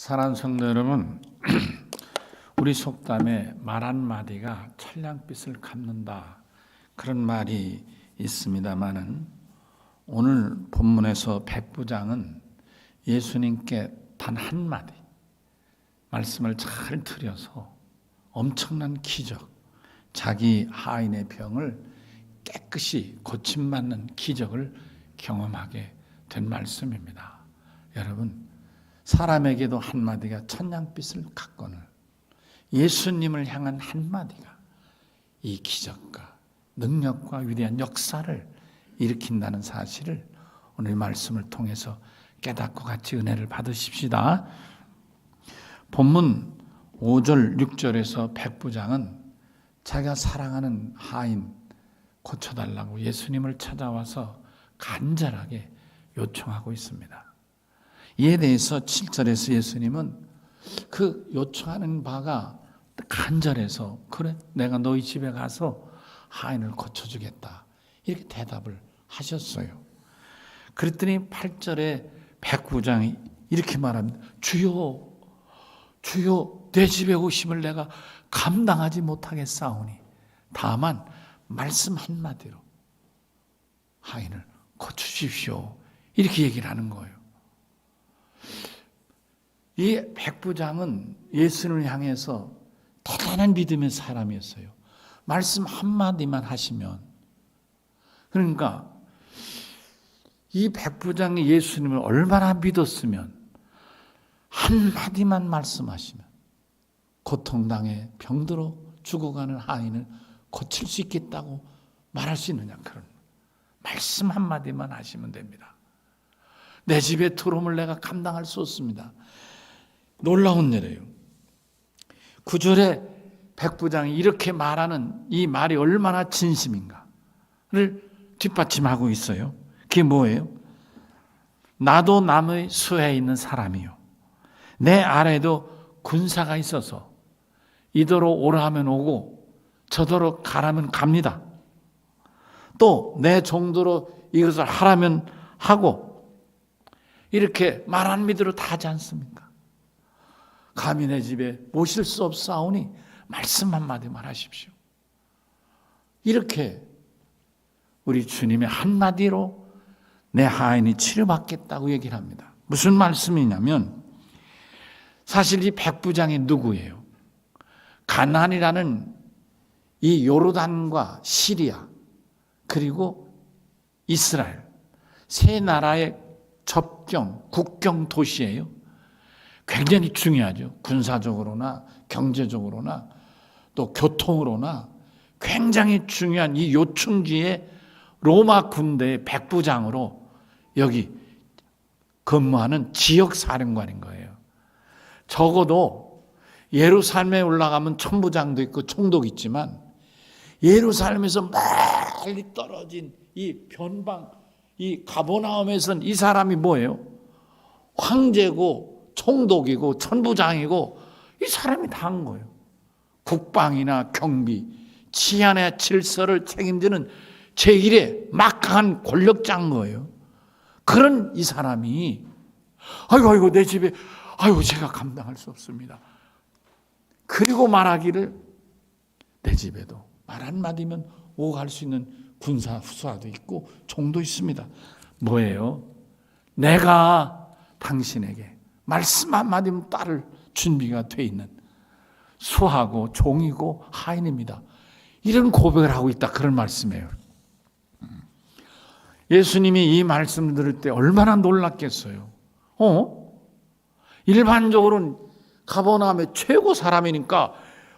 사랑하는 성도 여러분, 우리 속담에 말 한마디가 천냥빚을 갚는다, 그런 말이 있습니다마는 오늘 본문에서 백부장은 예수님께 단 한마디 말씀을 잘 들여서 엄청난 기적, 자기 하인의 병을 깨끗이 고침받는 기적을 경험하게 된 말씀입니다. 여러분, 사람에게도 한마디가 천냥빚을 갚거늘 예수님을 향한 한마디가 이 기적과 능력과 위대한 역사를 일으킨다는 사실을 오늘 말씀을 통해서 깨닫고 같이 은혜를 받으십시다. 본문 5절 6절에서 백부장은 자기가 사랑하는 하인 고쳐달라고 예수님을 찾아와서 간절하게 요청하고 있습니다. 이에 대해서 7절에서 예수님은 그 요청하는 바가 간절해서 그래, 내가 너희 집에 가서 하인을 고쳐주겠다, 이렇게 대답을 하셨어요. 그랬더니 8절에 백부장이 이렇게 말합니다. 주여, 주여, 내 집에 오심을 내가 감당하지 못하겠사오니 다만 말씀 한마디로 하인을 고쳐주십시오, 이렇게 얘기를 하는 거예요. 이 백부장은 예수님을 향해서 대단한 믿음의 사람이었어요. 말씀 한마디만 하시면, 그러니까 이 백부장이 예수님을 얼마나 믿었으면 한마디만 말씀하시면 고통당해 병들어 죽어가는 하인을 고칠 수 있겠다고 말할 수 있느냐. 그런 말씀 한마디만 하시면 됩니다. 내 집에 들어오면 내가 감당할 수 없습니다. 놀라운 일이에요. 9절에 백부장이 이렇게 말하는 이 말이 얼마나 진심인가를 뒷받침하고 있어요. 그게 뭐예요? 나도 남의 수하에 있는 사람이요, 내 아래도 군사가 있어서 이더러 오라 하면 오고 저더러 가라면 갑니다. 또 내 종도로 이것을 하라면 하고, 이렇게 말하는 믿으로 다 하지 않습니까? 감히 내 집에 모실 수 없사오니 말씀 한마디만 하십시오. 이렇게 우리 주님의 한마디로 내 하인이 치료받겠다고 얘기를 합니다. 무슨 말씀이냐면, 사실 이 백부장이 누구예요? 가나안이라는 이 요르단과 시리아 그리고 이스라엘 세 나라의 접경, 국경 도시예요. 굉장히 중요하죠. 군사적으로나 경제적으로나 또 교통으로나 굉장히 중요한 이 요충지의 로마 군대의 백부장으로 여기 근무하는 지역 사령관인 거예요. 적어도 예루살렘에 올라가면 천부장도 있고 총독 있지만, 예루살렘에서 멀리 떨어진 이 변방, 이 가버나움에서는 이 사람이 뭐예요? 황제고 총독이고 천부장이고, 이 사람이 다 한 거예요. 국방이나 경비, 치안의 질서를 책임지는 제1의 막강한 권력자인 거예요. 그런 이 사람이 아이고 내 집에 제가 감당할 수 없습니다. 그리고 말하기를 내 집에도 말 한마디면 오고 갈 수 있는 군사 후사도 있고 종도 있습니다. 뭐예요? 내가 당신에게 말씀 한마디면 따를 준비가 돼 있는 수하고 종이고 하인입니다. 이런 고백을 하고 있다, 그런 말씀이에요. 예수님이 이 말씀을 들을 때 얼마나 놀랐겠어요. 일반적으로는 가버나움의 최고 사람이니까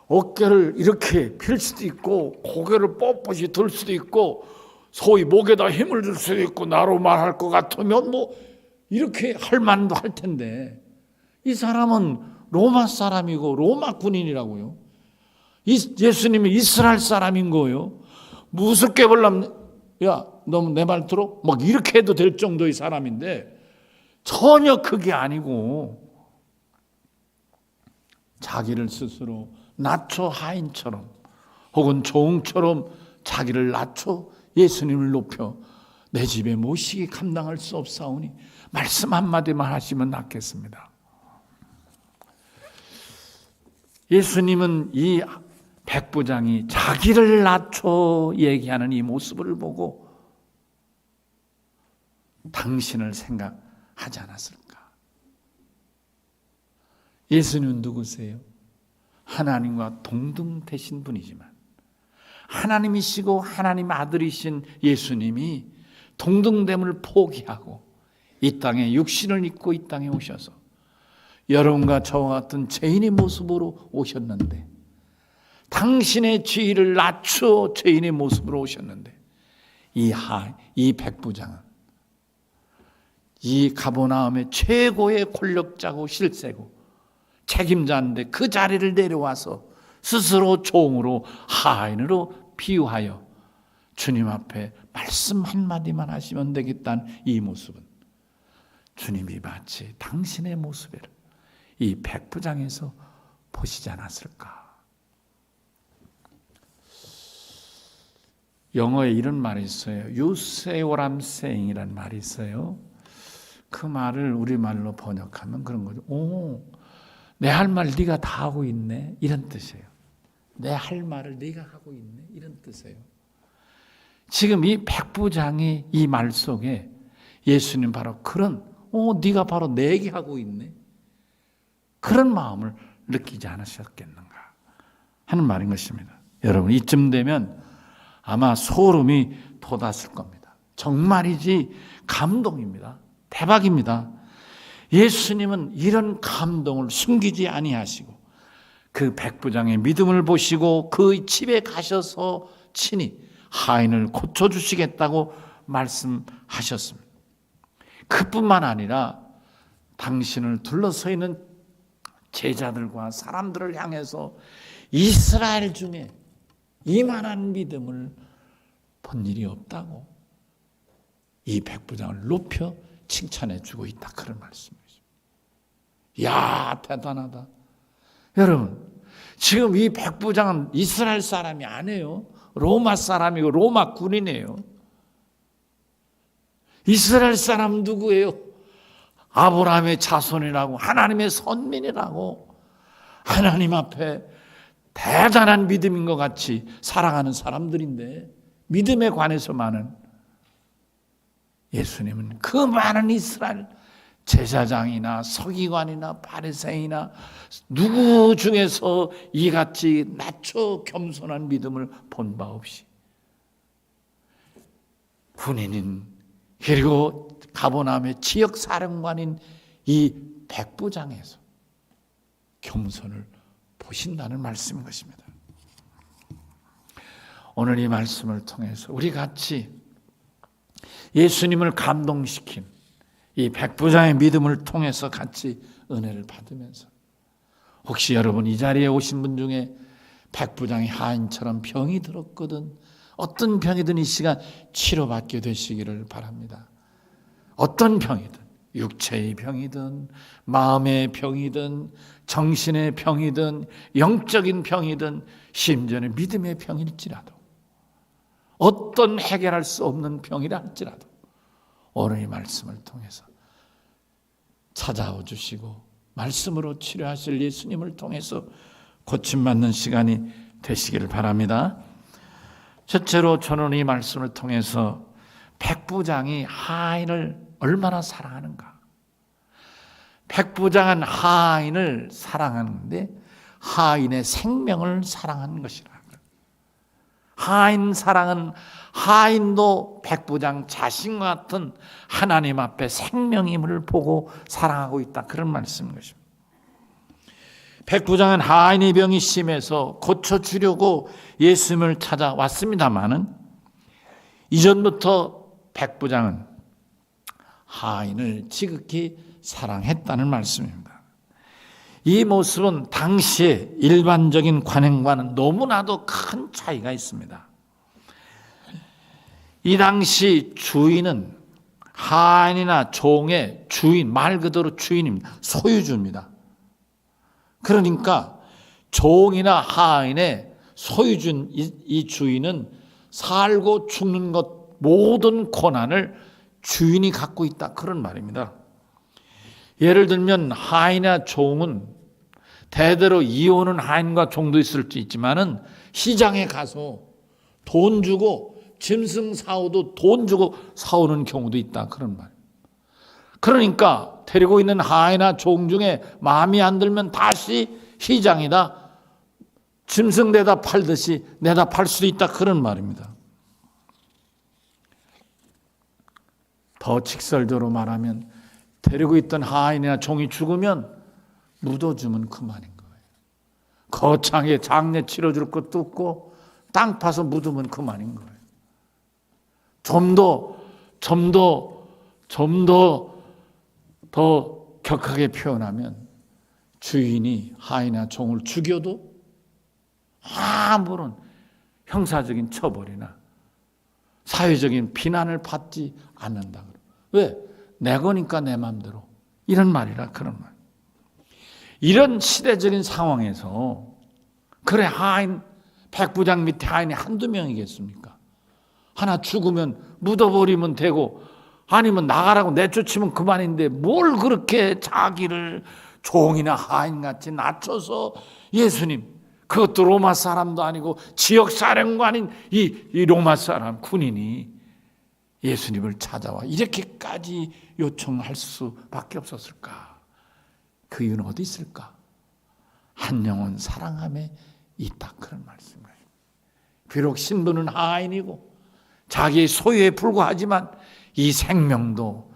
어깨를 이렇게 필 수도 있고 고개를 뻣뻣이 들 수도 있고 소위 목에다 힘을 줄 수도 있고 나로 말할 것 같으면 뭐 이렇게 할 만도 할 텐데, 이 사람은 로마 사람이고 로마 군인이라고요. 예수님이 이스라엘 사람인 거예요. 무섭게 보려면 야, 너 내 말 들어? 막 이렇게 해도 될 정도의 사람인데 전혀 그게 아니고 자기를 스스로 낮춰 하인처럼 혹은 종처럼 자기를 낮춰 예수님을 높여 내 집에 모시기 감당할 수 없사오니 말씀 한마디만 하시면 낫겠습니다. 예수님은 이 백부장이 자기를 낮춰 얘기하는 이 모습을 보고 당신을 생각하지 않았을까? 예수님은 누구세요? 하나님과 동등되신 분이지만 하나님이시고 하나님 아들이신 예수님이 동등됨을 포기하고 이 땅에 육신을 입고 이 땅에 오셔서 여러분과 저와 같은 죄인의 모습으로 오셨는데, 당신의 지위를 낮춰 죄인의 모습으로 오셨는데, 이 백부장은 이 가버나움의 최고의 권력자고 실세고 책임자인데 그 자리를 내려와서 스스로 종으로 하인으로 비유하여 주님 앞에 말씀 한마디만 하시면 되겠다는 이 모습은 주님이 마치 당신의 모습을 이 백부장에서 보시지 않았을까? 영어에 이런 말이 있어요. You say what I'm saying이라는 말이 있어요. 그 말을 우리말로 번역하면 그런 거죠. 오, 내 할 말 네가 다 하고 있네, 이런 뜻이에요. 내 할 말을 네가 하고 있네, 이런 뜻이에요. 지금 이 백부장이 이 말 속에 예수님 바로 그런 네가 바로 내 얘기하고 있네, 그런 마음을 느끼지 않으셨겠는가 하는 말인 것입니다. 여러분, 이쯤 되면 아마 소름이 돋았을 겁니다. 정말이지 감동입니다. 대박입니다. 예수님은 이런 감동을 숨기지 아니하시고 그 백부장의 믿음을 보시고 그 집에 가셔서 친히 하인을 고쳐주시겠다고 말씀하셨습니다. 그뿐만 아니라 당신을 둘러서 있는 제자들과 사람들을 향해서 이스라엘 중에 이만한 믿음을 본 일이 없다고 이 백부장을 높여 칭찬해 주고 있다, 그런 말씀이죠. 이야, 대단하다. 여러분, 지금 이 백부장은 이스라엘 사람이 아니에요. 로마 사람이고 로마 군인이에요. 이스라엘 사람 누구예요? 아브라함의 자손이라고, 하나님의 선민이라고, 하나님 앞에 대단한 믿음인 것 같이 살아가는 사람들인데, 믿음에 관해서 많은 예수님은 그 많은 이스라엘 제사장이나 서기관이나 바리새인이나 누구 중에서 이같이 낮춰 겸손한 믿음을 본 바 없이 군인인, 그리고 가버나움의 지역 사령관인 이 백부장에서 겸손을 보신다는 말씀인 것입니다. 오늘 이 말씀을 통해서 우리 같이 예수님을 감동시킨 이 백부장의 믿음을 통해서 같이 은혜를 받으면서, 혹시 여러분 이 자리에 오신 분 중에 백부장의 하인처럼 병이 들었거든, 어떤 병이든 이 시간 치료받게 되시기를 바랍니다. 어떤 병이든, 육체의 병이든 마음의 병이든 정신의 병이든 영적인 병이든 심지어는 믿음의 병일지라도, 어떤 해결할 수 없는 병이라 할지라도 오늘 이 말씀을 통해서 찾아오 주시고 말씀으로 치료하실 예수님을 통해서 고침받는 시간이 되시기를 바랍니다. 첫째로 저는 이 말씀을 통해서 백부장이 하인을 얼마나 사랑하는가, 백부장은 하인을 사랑하는데 하인의 생명을 사랑하는 것이라. 하인 사랑은 하인도 백부장 자신과 같은 하나님 앞에 생명임을 보고 사랑하고 있다, 그런 말씀인 것입니다. 백부장은 하인의 병이 심해서 고쳐주려고 예수님을 찾아왔습니다마는 이전부터 백부장은 하인을 지극히 사랑했다는 말씀입니다. 이 모습은 당시의 일반적인 관행과는 너무나도 큰 차이가 있습니다. 이 당시 주인은 하인이나 종의 주인, 말 그대로 주인입니다. 소유주입니다. 그러니까 종이나 하인의 소유주인, 이 주인은 살고 죽는 것 모든 권한을 주인이 갖고 있다, 그런 말입니다. 예를 들면 하인이나 종은 대대로 이어오는 하인과 종도 있을 수 있지만은 시장에 가서 돈 주고 짐승 사오도 돈 주고 사오는 경우도 있다, 그런 말. 그러니까 데리고 있는 하인이나 종 중에 마음이 안 들면 다시 시장에다 짐승 내다 팔듯이 내다 팔 수도 있다, 그런 말입니다. 더 직설적으로 말하면 데리고 있던 하인이나 종이 죽으면 묻어주면 그만인 거예요. 거창하게 장례 치러줄 것도 없고 땅 파서 묻으면 그만인 거예요. 좀 더 격하게 표현하면 주인이 하인이나 종을 죽여도 아무런 형사적인 처벌이나 사회적인 비난을 받지 않는다. 왜? 내 거니까 내 마음대로. 이런 말이라, 그런 말. 이런 시대적인 상황에서 그래, 하인 백부장 밑에 하인이 한두 명이겠습니까? 하나 죽으면 묻어버리면 되고 아니면 나가라고 내쫓으면 그만인데 뭘 그렇게 자기를 종이나 하인같이 낮춰서 예수님, 그것도 로마 사람도 아니고 지역 사령관인 이 로마 사람 군인이 예수님을 찾아와 이렇게까지 요청할 수밖에 없었을까? 그 이유는 어디 있을까? 한 영혼 사랑함에 있다, 그런 말씀이에요. 비록 신부는 하인이고 자기의 소유에 불과하지만 이 생명도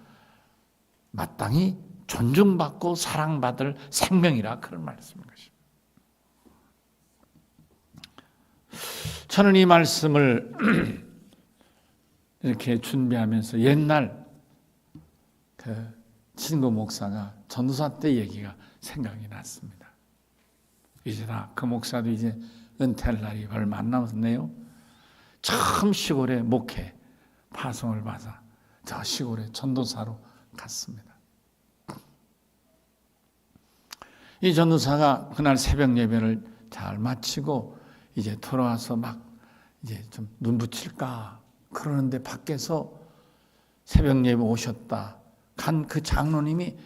마땅히 존중받고 사랑받을 생명이라, 그런 말씀인 것입니다. 저는 이 말씀을 이렇게 준비하면서 옛날 그 친구 목사가 전도사 때 얘기가 생각이 났습니다. 이제 그 목사도 이제 은퇴할 날이 얼마 안 남았네요. 처음 시골에 목회 파송을 받아 저 시골에 전도사로 갔습니다. 이 전도사가 그날 새벽 예배를 잘 마치고 이제 돌아와서 막 이제 좀 눈 붙일까 그러는데 밖에서 새벽 예배 오셨다 간 그 장로님이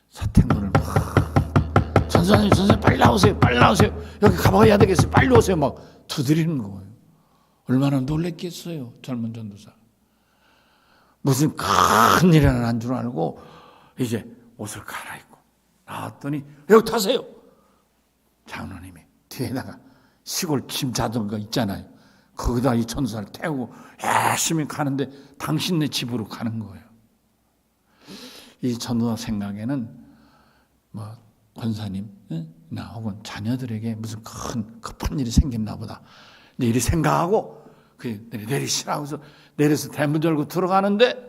사택문을 막 전사님 빨리 나오세요, 빨리 나오세요, 여기 가봐야 되겠어요, 빨리 오세요, 막 두드리는 거예요. 얼마나 놀랬겠어요, 젊은 전도사. 무슨 큰 일이 난 줄 알고 이제 옷을 갈아입고 나왔더니 여기 타세요. 장로님이 뒤에다가 시골 짐 자전거 있잖아요. 거기다 이 전도사를 태우고 열심히 가는데 당신네 집으로 가는 거예요. 이 전도사 생각에는 뭐 권사님이나 혹은 자녀들에게 무슨 큰 급한 일이 생겼나 보다. 이리 생각하고 내리시라고 해서 내려서 대문 열고 들어가는데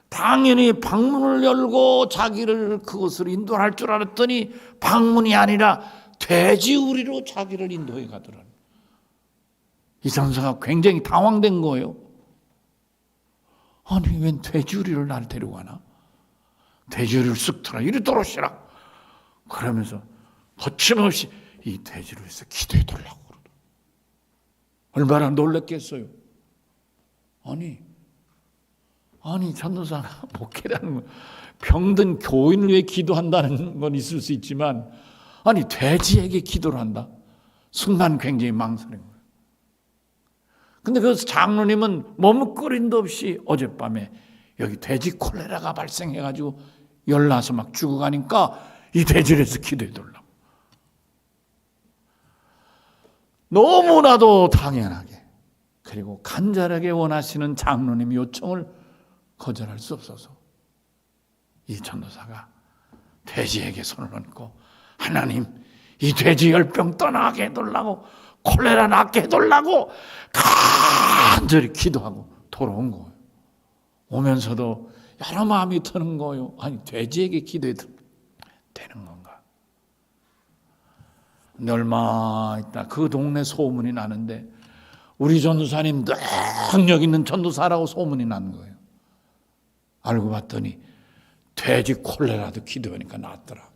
당연히 방문을 열고 자기를 그곳으로 인도할 줄 알았더니 방문이 아니라 돼지우리로 자기를 인도해 가더라고요. 이 전사가 굉장히 당황된 거예요. 아니 웬 돼지우리를 날 데리고 가나? 돼지우리를 쓱 들어 이리 들어오시라 그러면서 거침없이 이 돼지우리에서 기도해 달라고 그러더라고요. 얼마나 놀랐겠어요. 아니 전도사가 목회라는 건 병든 교인을 위해 기도한다는 건 있을 수 있지만 아니 돼지에게 기도를 한다? 순간 굉장히 망설인 거예요. 근데 그 장로님은 머뭇거림도 없이 어젯밤에 여기 돼지 콜레라가 발생해가지고 열나서 막 죽어가니까 이 돼지에서 기도해 달라고. 너무나도 당연하게 그리고 간절하게 원하시는 장로님 요청을 거절할 수 없어서 이 전도사가 돼지에게 손을 얹고 하나님 이 돼지 열병 떠나게 해달라고 콜레라 낫게 해달라고 간절히 기도하고 돌아온 거예요. 오면서도 여러 마음이 드는 거예요. 아니 돼지에게 기도해도 되는 건가? 근데 얼마 있다 그 동네 소문이 나는데 우리 전도사님 능력 있는 전도사라고 소문이 난 거예요. 알고 봤더니 돼지 콜레라도 기도하니까 낫더라고요.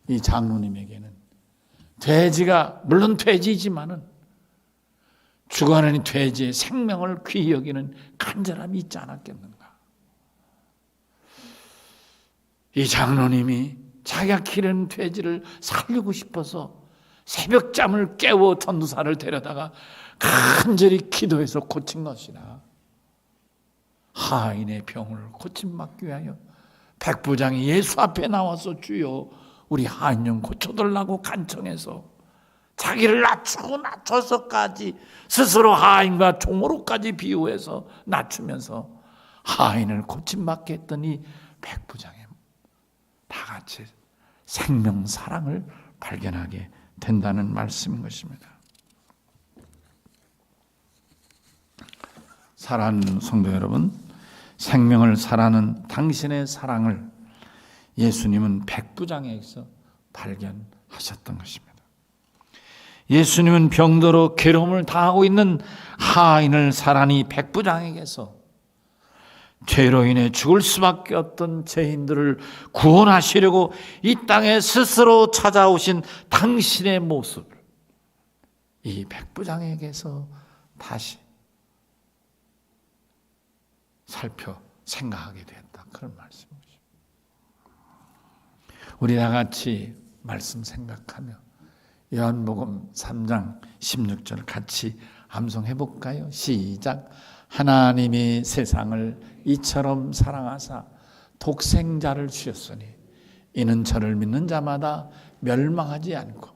이 장로님에게는 돼지가 물론 돼지지만은 죽어가는 이 돼지의 생명을 귀히 여기는 간절함이 있지 않았겠는가. 이 장로님이 자기가 기른 돼지를 살리고 싶어서 새벽잠을 깨워 전도사를 데려다가 간절히 기도해서 고친 것이라. 하인의 병을 고침받기 위하여 백부장이 예수 앞에 나와서 주여 우리 하인 좀 고쳐달라고 간청해서 자기를 낮춰서까지 스스로 하인과 종으로까지 비유해서 낮추면서 하인을 고침받게 했더니 백부장이 다 같이 생명 사랑을 발견하게 된다는 말씀인 것입니다. 사랑하는 성도 여러분, 생명을 사랑하는 당신의 사랑을 예수님은 백부장에게서 발견하셨던 것입니다. 예수님은 병들어 괴로움을 당하고 있는 하인을 사랑하니 백부장에게서 죄로 인해 죽을 수밖에 없던 죄인들을 구원하시려고 이 땅에 스스로 찾아오신 당신의 모습을 이 백부장에게서 다시 살펴 생각하게 됐다. 그런 말씀이죠. 우리 다 같이 말씀 생각하며 요한복음 3장 16절 같이 암송해 볼까요? 시작. 하나님이 세상을 이처럼 사랑하사 독생자를 주셨으니 이는 저를 믿는 자마다 멸망하지 않고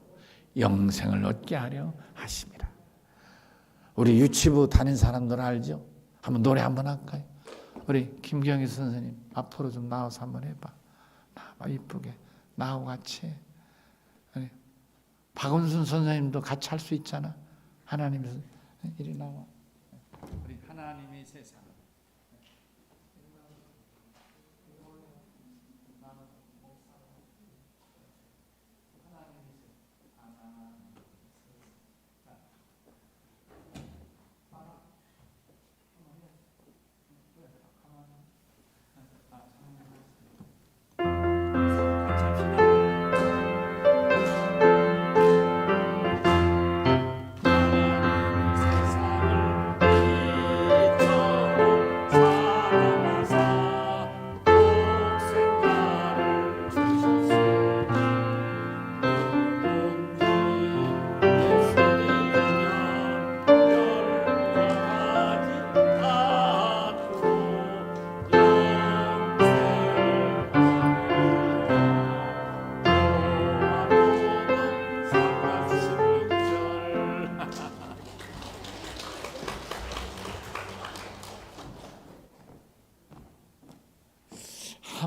영생을 얻게 하려 하심이라. 우리 유치부 다닌 사람들 알죠? 한번 노래 한번 할까요? 우리 김경희 선생님 앞으로 좀 나와서 한번 해봐. 나와 이쁘게 나하고 같이. 박은순 선생님도 같이 할 수 있잖아. 하나님 이리 나와. 우리 하나님의 세상.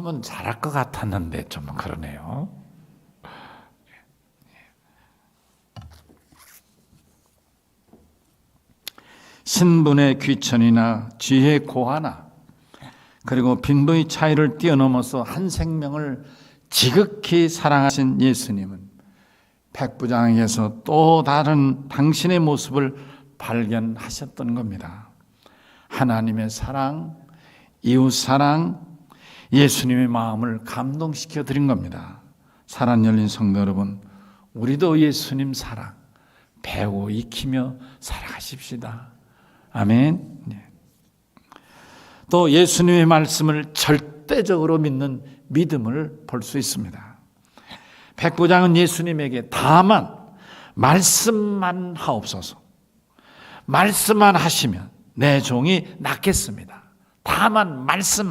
하면 잘할 것 같았는데 좀 그러네요. 신분의 귀천이나 지혜의 고하나 그리고 빈부의 차이를 뛰어넘어서 한 생명을 지극히 사랑하신 예수님은 백부장에게서 또 다른 당신의 모습을 발견하셨던 겁니다. 하나님의 사랑, 이웃 사랑, 예수님의 마음을 감동시켜 드린 겁니다. 사랑 열린 성도 여러분, 우리도 예수님 사랑 배우고 익히며 살아가십시다. 아멘. 또 예수님의 말씀을 절대적으로 믿는 믿음을 볼 수 있습니다. 백부장은 예수님에게 다만 말씀만 하옵소서, 말씀만 하시면 내 종이 낫겠습니다. 다만 말씀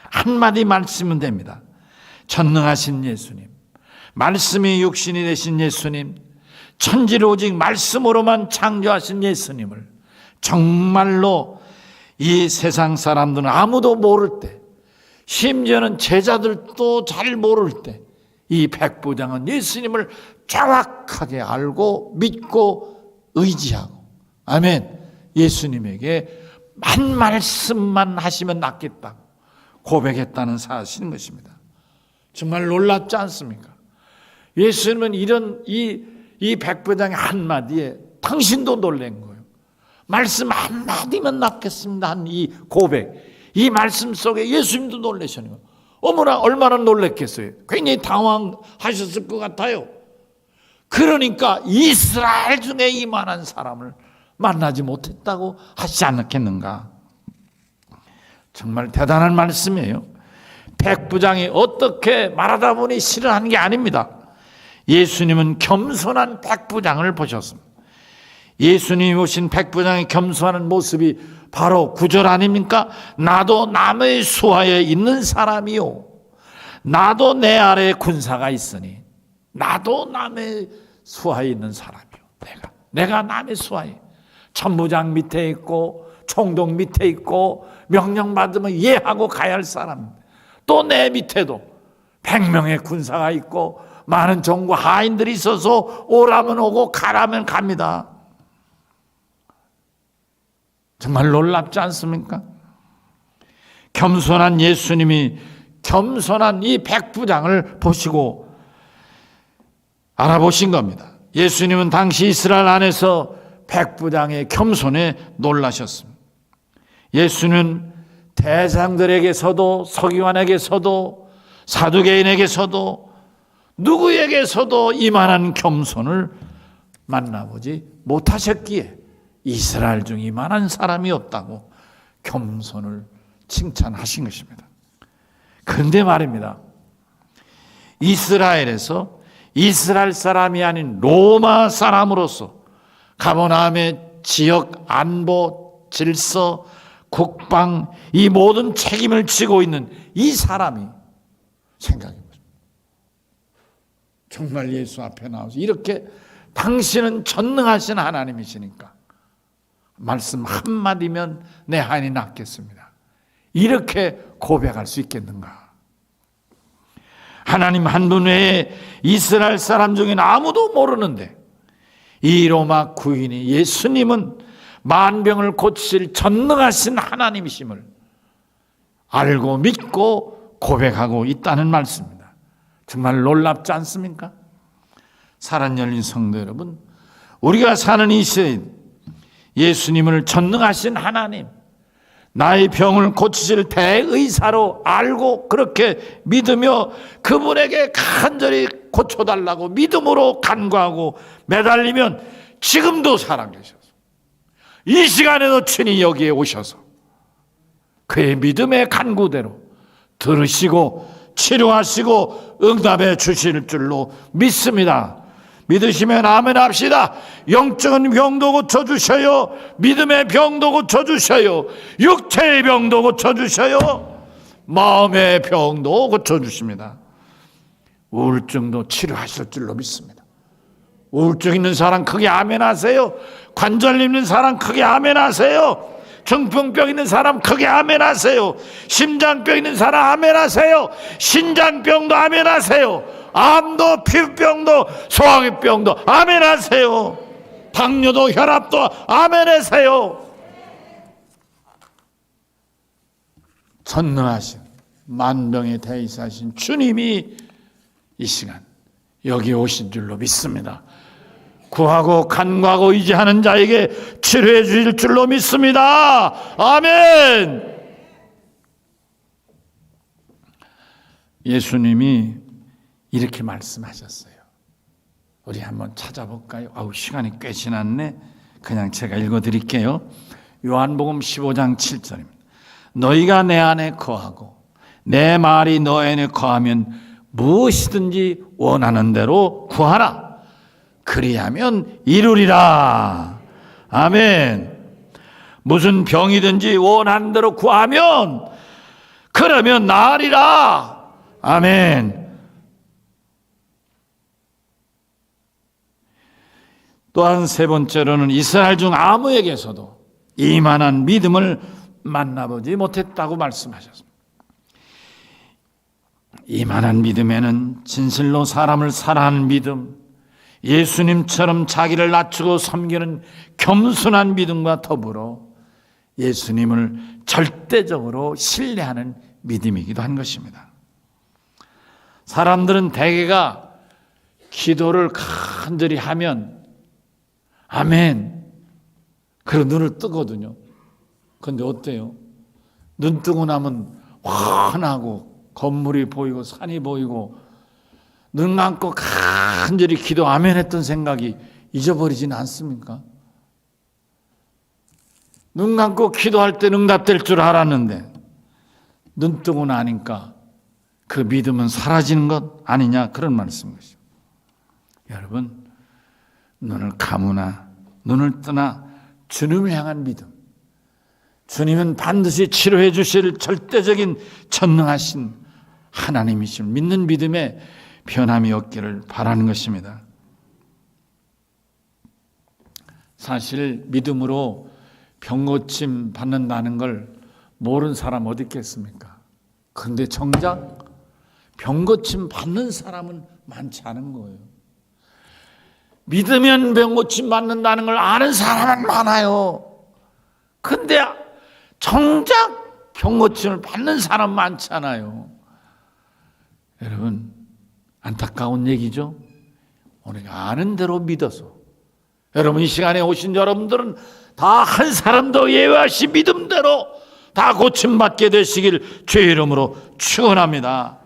한마디 말씀은 됩니다. 전능하신 예수님, 말씀이 육신이 되신 예수님, 천지를 오직 말씀으로만 창조하신 예수님을 정말로 이 세상 사람들은 아무도 모를 때, 심지어는 제자들도 잘 모를 때 이 백부장은 예수님을 정확하게 알고 믿고 의지하고, 아멘, 예수님에게 한 말씀만 하시면 낫겠다고 고백했다는 사실인 것입니다. 정말 놀랍지 않습니까? 예수님은 이런 이 백부장의 한마디에 당신도 놀란 거예요. 말씀 한마디면 낫겠습니다 한 이 고백, 이 말씀 속에 예수님도 놀라시는 거예요. 어머나 얼마나 놀랐겠어요. 굉장히 당황하셨을 것 같아요. 그러니까 이스라엘 중에 이만한 사람을 만나지 못했다고 하시지 않겠는가. 정말 대단한 말씀이에요. 백부장이 어떻게 말하다 보니 싫어하는 게 아닙니다. 예수님은 겸손한 백부장을 보셨습니다. 예수님이 오신 백부장의 겸손한 모습이 바로 구절 아닙니까? 나도 남의 수하에 있는 사람이요, 나도 내 아래에 군사가 있으니 나도 남의 수하에 있는 사람이요. 내가 남의 수하에, 천부장 밑에 있고 총독 밑에 있고 명령받으면 예하고 가야 할 사람, 또 내 밑에도 100명의 군사가 있고 많은 종구 하인들이 있어서 오라면 오고 가라면 갑니다. 정말 놀랍지 않습니까? 겸손한 예수님이 겸손한 이 백부장을 보시고 알아보신 겁니다. 예수님은 당시 이스라엘 안에서 백부장의 겸손에 놀라셨습니다. 예수는 대장들에게서도 서기관에게서도 사두개인에게서도 누구에게서도 이만한 겸손을 만나보지 못하셨기에 이스라엘 중 이만한 사람이 없다고 겸손을 칭찬하신 것입니다. 그런데 말입니다, 이스라엘에서 이스라엘 사람이 아닌 로마 사람으로서 가버나움의 지역 안보, 질서, 국방, 이 모든 책임을 지고 있는 이 사람이 생각해보세요. 정말 예수 앞에 나와서 이렇게 당신은 전능하신 하나님이시니까 말씀 한마디면 내 하인이 낫겠습니다, 이렇게 고백할 수 있겠는가? 하나님 한 분 외에 이스라엘 사람 중에는 아무도 모르는데 이 로마 구인이 예수님은 만병을 고치실 전능하신 하나님이심을 알고 믿고 고백하고 있다는 말씀입니다. 정말 놀랍지 않습니까? 사랑 열린 성도 여러분, 우리가 사는 이 시대 예수님을 전능하신 하나님, 나의 병을 고치실 대의사로 알고 그렇게 믿으며 그분에게 간절히 고쳐달라고 믿음으로 간구하고 매달리면 지금도 살아계셔서 이 시간에도 친히 여기에 오셔서 그의 믿음의 간구대로 들으시고 치료하시고 응답해 주실 줄로 믿습니다. 믿으시면 아멘 합시다. 영적인 병도 고쳐주셔요, 믿음의 병도 고쳐주셔요, 육체의 병도 고쳐주셔요, 마음의 병도 고쳐주십니다. 우울증도 치료하실 줄로 믿습니다. 우울증 있는 사람 크게 아멘 하세요. 관절 있는 사람 크게 아멘 하세요. 중풍병 있는 사람 크게 아멘 하세요. 심장병 있는 사람 아멘 하세요. 신장병도 아멘 하세요. 암도 피부병도 소화기병도 아멘 하세요. 당뇨도 혈압도 아멘 하세요. 전능하신 만병의 대의사신 주님이 이 시간 여기 오신 줄로 믿습니다. 구하고 간구하고 의지하는 자에게 치료해 주실 줄로 믿습니다. 아멘. 예수님이 이렇게 말씀하셨어요. 우리 한번 찾아볼까요? 시간이 꽤 지났네. 그냥 제가 읽어드릴게요. 요한복음 15장 7절입니다. 너희가 내 안에 거하고 내 말이 너희 안에 거하면 무엇이든지 원하는 대로 구하라. 그리하면 이루리라. 아멘. 무슨 병이든지 원하는 대로 구하면 그러면 나으리라. 아멘. 또한 세 번째로는 이스라엘 중 아무에게서도 이만한 믿음을 만나보지 못했다고 말씀하셨습니다. 이만한 믿음에는 진실로 사람을 사랑하는 믿음, 예수님처럼 자기를 낮추고 섬기는 겸손한 믿음과 더불어 예수님을 절대적으로 신뢰하는 믿음이기도 한 것입니다. 사람들은 대개가 기도를 간절히 하면 아멘 그리고 눈을 뜨거든요. 그런데 어때요? 눈 뜨고 나면 환하고 건물이 보이고 산이 보이고 눈 감고 간절히 기도 아멘 했던 생각이 잊어버리지는 않습니까? 눈 감고 기도할 때 응답될 줄 알았는데 눈 뜨고 나니까 그 믿음은 사라지는 것 아니냐, 그런 말씀인 것이죠. 여러분, 눈을 감으나 눈을 뜨나 주님을 향한 믿음, 주님은 반드시 치료해 주실 절대적인 전능하신 하나님이심을 믿는 믿음에 변함이 없기를 바라는 것입니다. 사실 믿음으로 병고침 받는다는 걸 모르는 사람 어디 있겠습니까? 그런데 정작 병고침 받는 사람은 많지 않은 거예요. 믿으면 병고침 받는다는 걸 아는 사람은 많아요. 근데 정작 병고침을 받는 사람 많지 않아요. 여러분, 안타까운 얘기죠. 우리가 아는 대로 믿어서, 여러분 이 시간에 오신 여러분들은 다 한 사람도 예외없이 믿음대로 다 고침받게 되시길 주의 이름으로 축원합니다.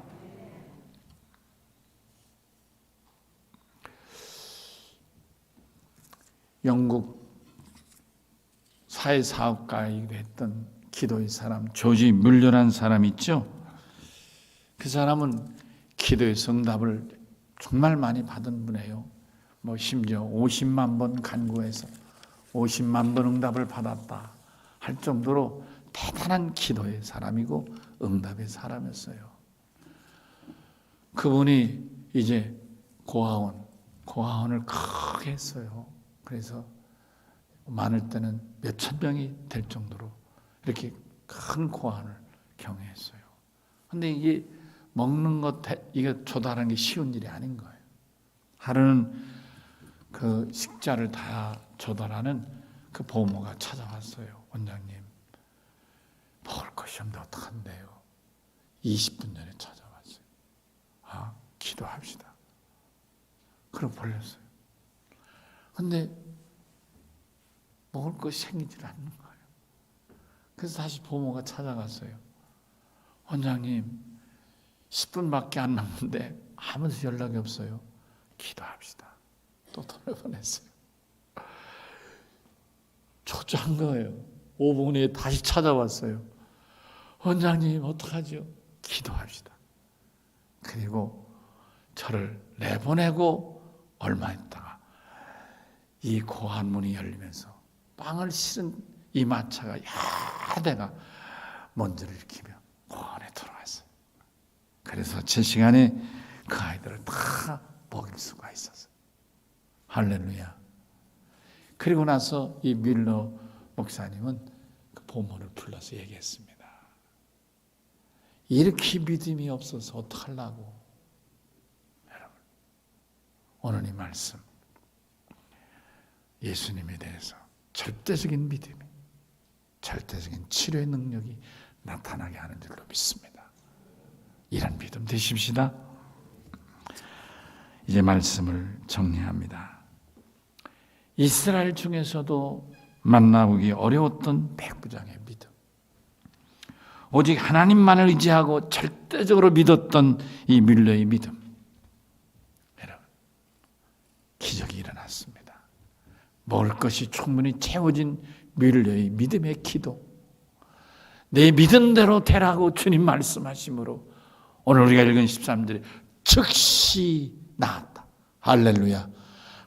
영국 사회사업가이기도 했던 기도의 사람, 조지 뮬러라는 사람 있죠. 그 사람은 기도의 응답을 정말 많이 받은 분이에요. 심지어 50만 번 간구해서 50만 번 응답을 받았다 할 정도로 대단한 기도의 사람이고 응답의 사람이었어요. 그분이 이제 고아원을 크게 했어요. 그래서 많을 때는 몇천 명이 될 정도로 이렇게 큰 고아원을 경영했어요. 근데 이게 먹는 것, 이게 조달하는 게 쉬운 일이 아닌 거예요. 하루는 그 식자를 다 조달하는 그 보모가 찾아왔어요. 원장님, 먹을 것이 없는데 어떡한대요. 20분 전에 찾아왔어요. 기도합시다. 그러고 벌렸어요. 근데 먹을 것이 생기질 않는 거예요. 그래서 다시 보모가 찾아갔어요. 원장님, 10분밖에 안 남는데 아무도 연락이 없어요. 기도합시다. 또 돈을 보냈어요. 초조한 거예요. 5분 후에 다시 찾아왔어요. 원장님, 어떡하죠? 기도합시다. 그리고 저를 내보내고 얼마 있다가 이 고한 문이 열리면서 빵을 실은 이 마차가 야대가 먼지를 일으키며 고안에 들어왔어요. 그래서 제 시간에 그 아이들을 다 먹일 수가 있었어요. 할렐루야. 그리고 나서 이 밀러 목사님은 그 보모를 불러서 얘기했습니다. 이렇게 믿음이 없어서 어떡하려고. 여러분, 오늘 이 말씀, 예수님에 대해서 절대적인 믿음이, 절대적인 치료의 능력이 나타나게 하는 줄로 믿습니다. 이런 믿음 되십시다. 이제 말씀을 정리합니다. 이스라엘 중에서도 만나보기 어려웠던 백부장의 믿음, 오직 하나님만을 의지하고 절대적으로 믿었던 이 밀러의 믿음, 여러분, 기적이 일어났습니다. 먹을 것이 충분히 채워진 밀러의 믿음의 기도, 내 믿음대로 되라고 주님 말씀하심으로 오늘 우리가 읽은 13절에 즉시 나았다. 할렐루야.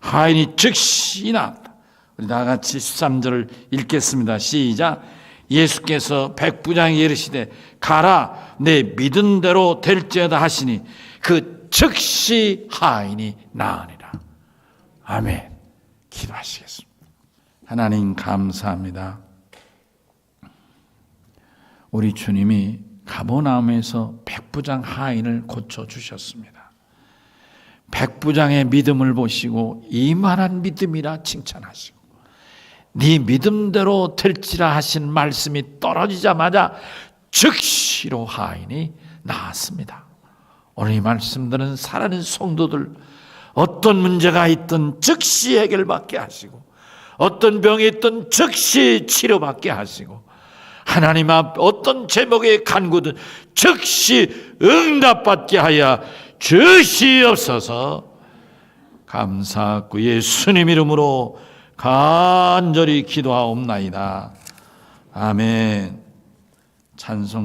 하인이 즉시 나았다. 우리 다 같이 13절을 읽겠습니다. 시작. 예수께서 백부장에게 이르시되 가라, 내 믿은 대로 될지어다 하시니 그 즉시 하인이 나으니라. 아멘. 기도하시겠습니다. 하나님 감사합니다. 우리 주님이 가버나움에서 백부장 하인을 고쳐주셨습니다. 백부장의 믿음을 보시고 이만한 믿음이라 칭찬하시고 네 믿음대로 될지라 하신 말씀이 떨어지자마자 즉시로 하인이 나았습니다. 오늘 이 말씀들은 살아있는 성도들, 어떤 문제가 있든 즉시 해결받게 하시고 어떤 병이 있든 즉시 치료받게 하시고 하나님 앞 어떤 제목의 간구든 즉시 응답받게 하여 주시옵소서. 감사하고 예수님 이름으로 간절히 기도하옵나이다. 아멘. 찬송.